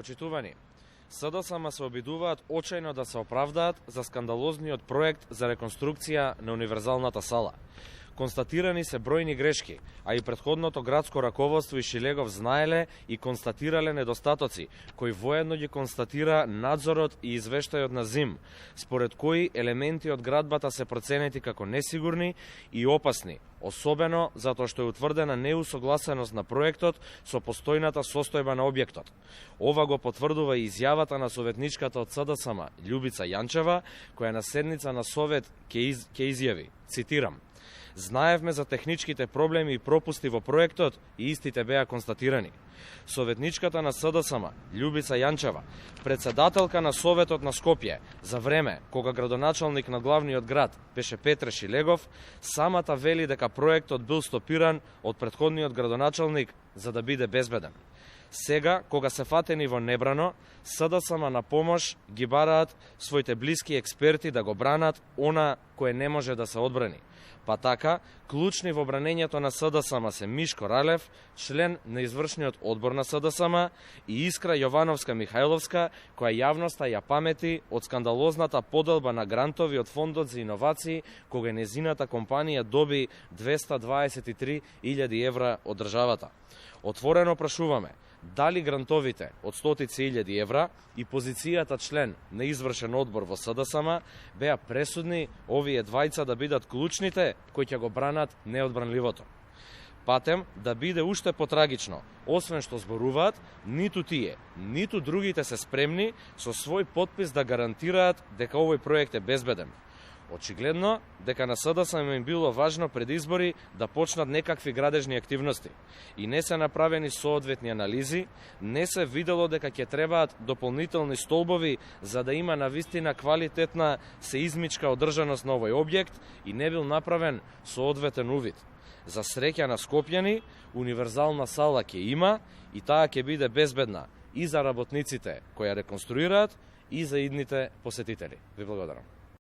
Почитувани, СДСМ се обидуваат очајно да се оправдаат за скандалозниот проект за реконструкција на универзалната сала. Констатирани се бројни грешки, а и претходното градско раководство и Шилегов знаеле и констатирале недостатоци, кои воедно ги констатира надзорот и извештајот на ЗИМ, според кои елементи од градбата се проценети како несигурни и опасни, особено затоа што е утврдена неусогласеност на проектот со постојната состојба на објектот. Ова го потврдува и изјавата на советничката од СДСМ, Љубица Јанчева, која на седница на совет ќе изјави, цитирам: "Знаевме за техничките проблеми и пропусти во проектот и истите беа констатирани. Советничката на СДСМ, Љубица Јанчева, председателка на Советот на Скопје, за време кога градоначалник на главниот град беше Петре Шилегов, самата вели дека проектот бил стопиран од претходниот градоначалник за да биде безбеден. Сега, кога се фатени во небрано, СДСМ на помош ги бараат своите блиски експерти да го бранат она кое не може да се одбрани. Па така, клучни во бранењето на СДСМ се Мишко Ралев, член на извршниот одбор на СДСМ, и Искра Јовановска-Михајловска, која јавноста ја памети од скандалозната поделба на грантови од Фондот за иновации, кога незината компанија доби 223.000 евра од државата. Отворено прашуваме, дали грантовите од стотици илјади евра и позицијата член на извршен одбор во СДСМ беа пресудни овие двајца да бидат клучните кои ќе го бранат неодбранливото. Патем да биде уште потрагично, освен што зборуваат, ниту тие, ниту другите се спремни со свој потпис да гарантираат дека овој проект е безбеден. Очигледно дека на СДСМ им било важно пред избори да почнат некакви градежни активности и не се направени соодветни анализи, не се видело дека ќе требаат дополнителни столбови за да има навистина квалитетна сеизмичка одржаност на овој објект и не бил направен соодветен увид. За среќа на скопјани, универзална сала ќе има и таа ќе биде безбедна и за работниците кои ја реконструираат и за идните посетители. Ви благодарам.